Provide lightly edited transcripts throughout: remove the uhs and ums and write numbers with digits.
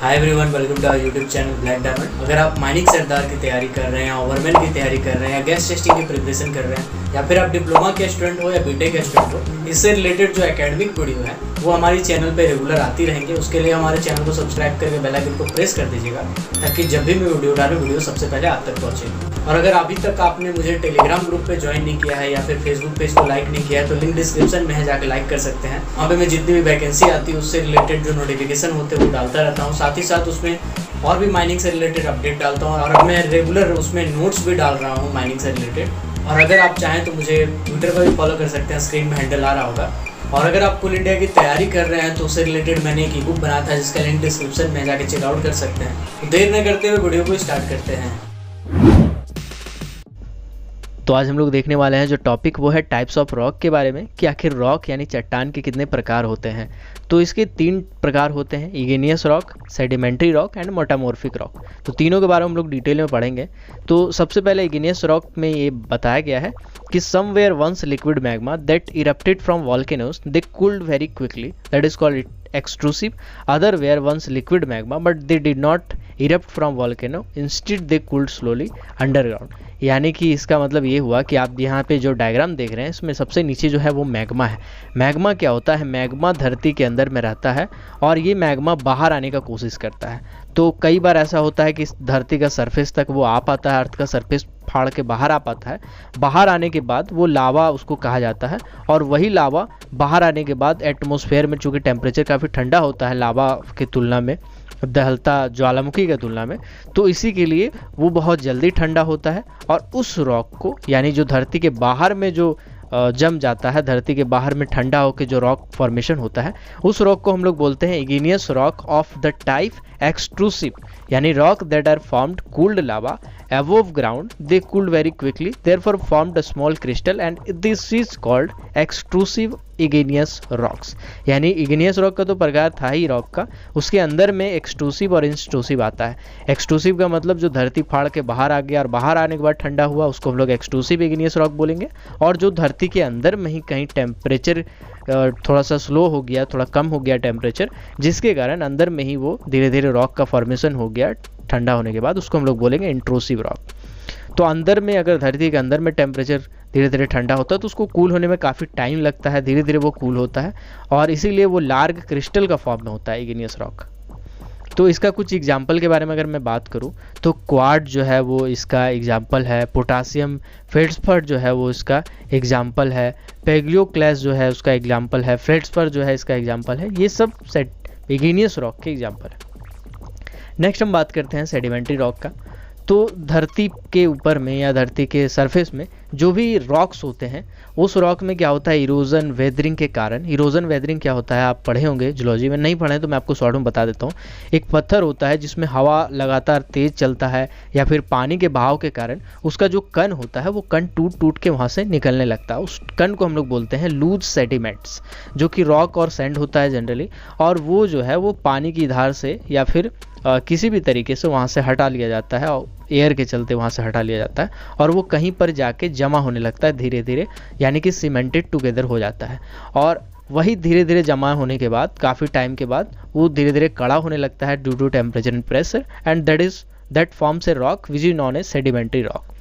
Hi everyone, welcome to our YouTube channel black diamond. अगर आप mining सरदार की तैयारी कर रहे हैं, ओवरमैन की तैयारी कर रहे हैं, या गैस टेस्टिंग की प्रिपरेशन कर रहे हैं, या फिर आप डिप्लोमा के स्टूडेंट हो या बीटेक के स्टूडेंट हो, इससे रिलेटेड जो एकेडमिक वीडियो है वो हमारी चैनल पे रेगुलर आती रहेंगे। उसके लिए हमारे चैनल को सब्सक्राइब करके बेल आइकन को प्रेस कर दीजिएगा ताकि जब भी मैं वीडियो डालूँ वीडियो सबसे पहले आप तक पहुँचे। और अगर अभी तक आपने मुझे टेलीग्राम ग्रुप पे ज्वाइन नहीं किया है या फिर फेसबुक पेज को लाइक नहीं किया है तो लिंक डिस्क्रिप्शन में है, जाकर लाइक कर सकते हैं। वहाँ पे मैं जितनी भी वैकेंसी आती है उससे रिलेटेड जो नोटिफिकेशन होते हैं वो डालता रहता हूँ। साथ ही साथ उसमें और भी माइनिंग से रिलेटेड अपडेट डालता हूँ और अब मैं रेगुलर उसमें नोट्स भी डाल रहा हूँ माइनिंग से रिलेटेड। और अगर आप चाहें तो मुझे ट्विटर पर भी फॉलो कर सकते हैं, स्क्रीन में हैंडल आ रहा होगा। और अगर आप कुल इंडिया की तैयारी कर रहे हैं तो उससे रिलेटेड मैंने एक ई बुक बनाया था जिसका लिंक डिस्क्रिप्शन में जाके चेकआउट कर सकते हैं। तो देर न करते हुए वीडियो को स्टार्ट करते हैं। तो आज हम लोग देखने वाले हैं जो टॉपिक वो है टाइप्स ऑफ रॉक के बारे में, कि आखिर रॉक यानी चट्टान के कितने प्रकार होते हैं। तो इसके 3 प्रकार होते हैं, igneous rock, sedimentary rock and metamorphic rock. तो तीनों के बारे में हम लोग डिटेल में पढ़ेंगे। तो सबसे पहले इग्नियस रॉक में ये बताया गया है कि somewhere once liquid magma that erupted from volcanoes they cooled very quickly, that is called extrusive. Other were once liquid magma but they did not erupt from volcano, instead they cooled slowly underground. यानी कि इसका मतलब ये हुआ कि आप यहाँ पे जो डायग्राम देख रहे हैं इसमें सबसे नीचे जो है वो मैग्मा है। मैग्मा क्या होता है? मैग्मा धरती के अंदर में रहता है और ये मैग्मा बाहर आने का कोशिश करता है। तो कई बार ऐसा होता है कि धरती का सरफेस तक वो आ पाता है, अर्थ का सरफेस फाड़ के बाहर आ पाता है। बाहर आने के बाद वो लावा उसको कहा जाता है और वही लावा बाहर आने के बाद एटमॉस्फेयर में, चूँकि टेम्परेचर काफ़ी ठंडा होता है लावा की तुलना में, दहलता ज्वालामुखी की तुलना में, तो इसी के लिए वो बहुत जल्दी ठंडा होता है और उस रॉक को, यानी जो धरती के बाहर में जो जम जाता है, धरती के बाहर में ठंडा होकर जो रॉक फॉर्मेशन होता है, उस रॉक को हम लोग बोलते हैं igneous rock of the type extrusive, यानी rock that are formed cooled lava above ground, they cooled very quickly, therefore formed a small crystal and this is called extrusive igneous rocks। यानी igneous rock का तो प्रकार था ही rock का, उसके अंदर में एक्सट्रूसिव और इंस्ट्रूसिव आता है। एक्सट्रूसिव का मतलब जो धरती फाड़ के बाहर आ गया और बाहर आने के बाद ठंडा हुआ उसको हम लोग एक्सट्रूसिव igneous रॉक बोलेंगे। और जो धरती के अंदर में ही कहीं टेम्परेचर थोड़ा सा स्लो हो गया, थोड़ा कम हो गया टेम्परेचर, जिसके कारण अंदर में ही वो धीरे धीरे रॉक का फॉर्मेशन हो गया ठंडा होने के बाद, उसको हम लोग बोलेंगे इंट्रूसिव रॉक। तो अंदर में अगर धरती के अंदर में टेम्परेचर धीरे धीरे ठंडा होता है तो उसको कूल होने में काफ़ी टाइम लगता है, धीरे धीरे वो कूल होता है और इसीलिए वो लार्ज क्रिस्टल का फॉर्म में होता है इग्नियस रॉक। तो इसका कुछ एग्जाम्पल के बारे में अगर मैं बात करूं तो क्वार्ट्ज जो है वो इसका एग्जाम्पल है, पोटासियम फेल्ड्सपार जो है वो इसका एग्जाम्पल है, पेग्लियोक्लेस जो है उसका एग्जाम्पल है, फेल्ड्सपार जो है इसका एग्जाम्पल है। ये सब इग्नियस रॉक के एग्जाम्पल है। नेक्स्ट हम बात करते हैं सेडिमेंट्री रॉक का। तो धरती के ऊपर में या धरती के सरफेस में जो भी रॉक्स होते हैं उस रॉक में क्या होता है, इरोजन वेदरिंग के कारण। इरोजन वेदरिंग क्या होता है आप पढ़े होंगे जूलॉजी में, नहीं पढ़े तो मैं आपको शॉर्ट में बता देता हूँ। एक पत्थर होता है जिसमें हवा लगातार तेज चलता है या फिर पानी के बहाव के कारण उसका जो कण होता है वो कण टूट टूट के वहाँ से निकलने लगता है। उस कण को हम लोग बोलते हैं लूज सेडिमेंट्स, जो कि रॉक और सैंड होता है जनरली, और वो जो है वो पानी की धार से या फिर किसी भी तरीके से वहाँ से हटा लिया जाता है और एयर के चलते वहाँ से हटा लिया जाता है और वो कहीं पर जाके जमा होने लगता है धीरे धीरे, यानी कि सीमेंटेड टुगेदर हो जाता है। और वही धीरे धीरे जमा होने के बाद काफ़ी टाइम के बाद वो धीरे धीरे कड़ा होने लगता है due to temperature and pressure, and that forms a rock which is non a sedimentary rock.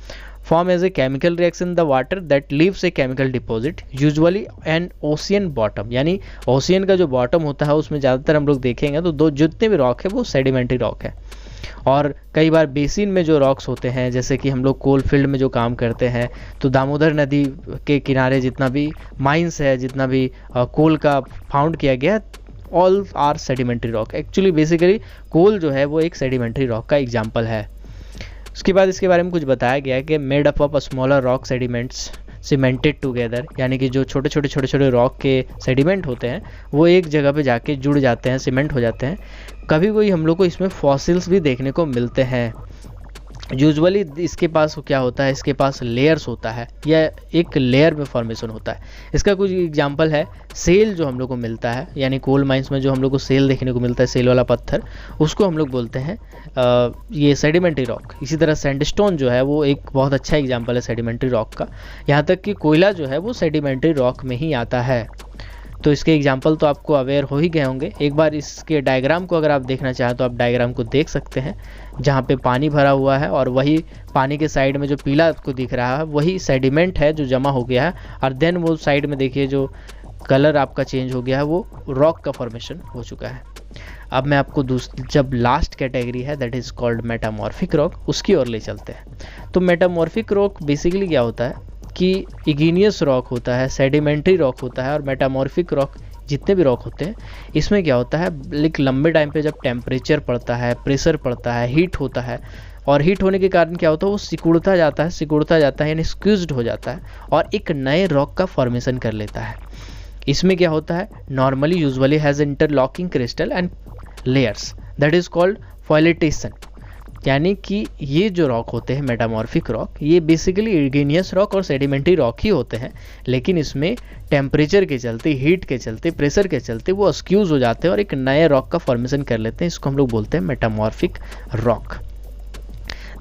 Form as a chemical reaction in the water that leaves a chemical deposit, usually an ocean bottom। यानी ocean का जो bottom होता है उसमें ज़्यादातर हम लोग देखेंगे तो जितने भी रॉक है वो सेडिमेंट्री रॉक है। और कई बार बेसिन में जो रॉक्स होते हैं, जैसे कि हम लोग कोल फील्ड में जो काम करते हैं तो दामोदर नदी के किनारे जितना भी माइंस है, जितना भी कोल का फाउंड किया गया, all are sedimentary rock. Actually basically coal जो है वो एक सेडिमेंट्री रॉक का एग्जाम्पल है। उसके बाद इसके बारे में कुछ बताया गया है कि made up of smaller rock sediments cemented together, यानी कि जो छोटे छोटे रॉक के सेडिमेंट होते हैं वो एक जगह पे जाके जुड़ जाते हैं, सीमेंट हो जाते हैं। कभी कोई हम लोग को इसमें फॉसिल्स भी देखने को मिलते हैं। यूजुअली इसके पास क्या होता है, इसके पास लेयर्स होता है या एक लेयर में फॉर्मेशन होता है। इसका कुछ एग्जांपल है सेल जो हम लोग को मिलता है, यानी कोल माइंस में जो हम लोग को सेल देखने को मिलता है, सेल वाला पत्थर, उसको हम लोग बोलते हैं ये सेडिमेंट्री रॉक। इसी तरह सैंडस्टोन जो है वो एक बहुत अच्छा एग्जांपल है सेडिमेंट्री रॉक का। यहाँ तक कि कोयला जो है वो सेडिमेंट्री रॉक में ही आता है। तो इसके एग्जांपल तो आपको अवेयर हो ही गए होंगे। एक बार इसके डायग्राम को अगर आप देखना चाहें तो आप डायग्राम को देख सकते हैं, जहाँ पे पानी भरा हुआ है और वही पानी के साइड में जो पीला आपको दिख रहा है वही सेडिमेंट है जो जमा हो गया है, और देन वो साइड में देखिए जो कलर आपका चेंज हो गया है वो रॉक का फॉर्मेशन हो चुका है। अब मैं आपको जब लास्ट कैटेगरी है that is called metamorphic rock, उसकी ओर ले चलते हैं। तो मेटामॉर्फिक रॉक बेसिकली क्या होता है कि इग्नियस रॉक होता है, सेडिमेंट्री रॉक होता है, और मेटामॉर्फिक रॉक जितने भी रॉक होते हैं इसमें क्या होता है, एक लंबे टाइम पे जब टेम्परेचर पड़ता है, प्रेशर पड़ता है, हीट होता है, और हीट होने के कारण क्या होता है वो सिकुड़ता जाता है यानी स्क्यूज्ड हो जाता है और एक नए रॉक का फॉर्मेशन कर लेता है। इसमें क्या होता है, normally usually has interlocking crystal and layers that is called foliation. यानी कि ये जो रॉक होते हैं मेटामॉर्फिक रॉक, ये बेसिकली इग्नियस रॉक और सेडिमेंट्री रॉक ही होते हैं, लेकिन इसमें टेम्परेचर के चलते, हीट के चलते, प्रेशर के चलते वो स्क्यूज हो जाते हैं और एक नए रॉक का फॉर्मेशन कर लेते हैं। इसको हम लोग बोलते हैं metamorphic rock.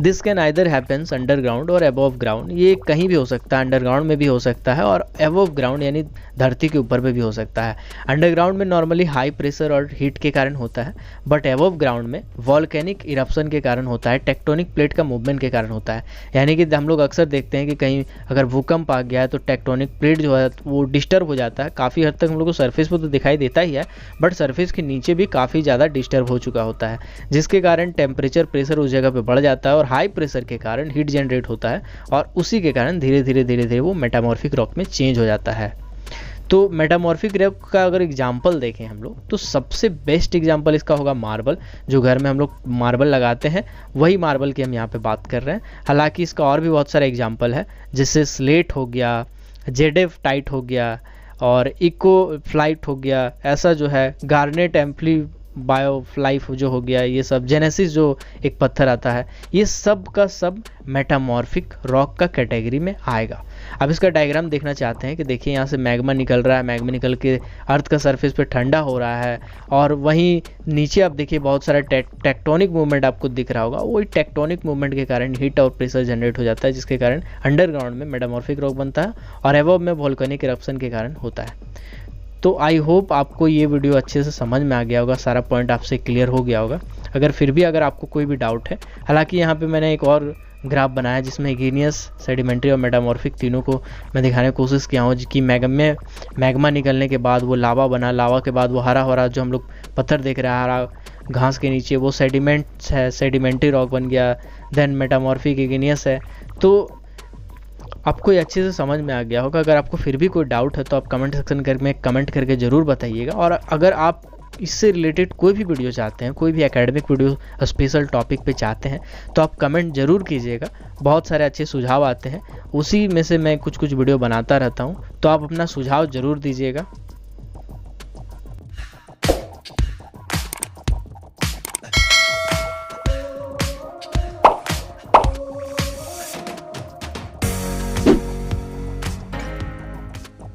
This can either happens underground और अबव ग्राउंड। ये कहीं भी हो सकता है, अंडरग्राउंड में भी हो सकता है और अबव ग्राउंड यानी धरती के ऊपर पे भी हो सकता है। अंडरग्राउंड में नॉर्मली हाई प्रेशर और हीट के कारण होता है, बट अबव ग्राउंड में वॉल्केनिक इरप्शन के कारण होता है, टेक्टोनिक प्लेट का मूवमेंट के कारण होता है। यानी कि हम लोग अक्सर देखते हैं कि कहीं अगर भूकंप आ गया है तो टेक्टोनिक प्लेट जो है वो डिस्टर्ब हो जाता है। काफ़ी हद तक हम लोग को सरफेस पर तो दिखाई देता ही है, बट सरफेस के नीचे भी काफ़ी ज़्यादा डिस्टर्ब हो चुका होता है, जिसके कारण टेम्परेचर, प्रेशर उस जगह पर बढ़ जाता है और हाई प्रेशर के कारण हीट जनरेट होता है और उसी के कारण धीरे धीरे वो मेटामॉर्फिक रॉक में चेंज हो जाता है। तो मेटामॉर्फिक रॉक का अगर एग्जांपल देखें हम लोग तो सबसे बेस्ट एग्जांपल इसका होगा मार्बल। जो घर में हम लोग मार्बल लगाते हैं वही मार्बल की हम यहाँ पे बात कर रहे हैं। हालांकि इसका और भी बहुत सारे एग्जांपल है, जैसे स्लेट हो गया, जेडेफ टाइट हो गया और इको फ्लाइट हो गया, ऐसा जो है गार्नेट एम्पली बायोफ्लाइफ जो हो गया, ये सब जेनेसिस जो एक पत्थर आता है, ये सब का सब मेटामॉर्फिक रॉक का कैटेगरी में आएगा। अब इसका डायग्राम देखना चाहते हैं कि देखिए यहाँ से मैग्मा निकल रहा है, मैग्मा निकल के अर्थ का सरफेस पे ठंडा हो रहा है और वहीं नीचे आप देखिए बहुत सारा टेक्टोनिक मूवमेंट आपको दिख रहा होगा। वही टेक्टोनिक मूवमेंट के कारण हीट और प्रेशर जनरेट हो जाता है, जिसके कारण अंडरग्राउंड में मेटामॉर्फिक रॉक बनता है और एबव में वोल्केनिक इरप्शन के कारण होता है। तो आई होप आपको ये वीडियो अच्छे से समझ में आ गया होगा, सारा पॉइंट आपसे क्लियर हो गया होगा। अगर फिर भी अगर आपको कोई भी डाउट है, हालांकि यहाँ पे मैंने एक और ग्राफ बनाया जिसमें इग्नियस, सेडिमेंट्री और मेटामॉर्फिक तीनों को मैं दिखाने की कोशिश किया हूँ कि मैग्मा निकलने के बाद वो लावा बना, लावा के बाद वो हरा हरा जो हम लोग पत्थर देख रहे हैं हरा घास के नीचे, वो सेडिमेंट्स है, सेडिमेंट्री रॉक बन गया, देन मेटामॉर्फिक इग्नियस है। तो आपको ये अच्छे से समझ में आ गया होगा। अगर आपको फिर भी कोई डाउट है तो आप कमेंट सेक्शन में कमेंट करके ज़रूर बताइएगा। और अगर आप इससे रिलेटेड कोई भी वीडियो चाहते हैं, कोई भी एकेडमिक वीडियो स्पेशल टॉपिक पे चाहते हैं तो आप कमेंट ज़रूर कीजिएगा। बहुत सारे अच्छे सुझाव आते हैं, उसी में से मैं कुछ वीडियो बनाता रहता हूँ, तो आप अपना सुझाव ज़रूर दीजिएगा।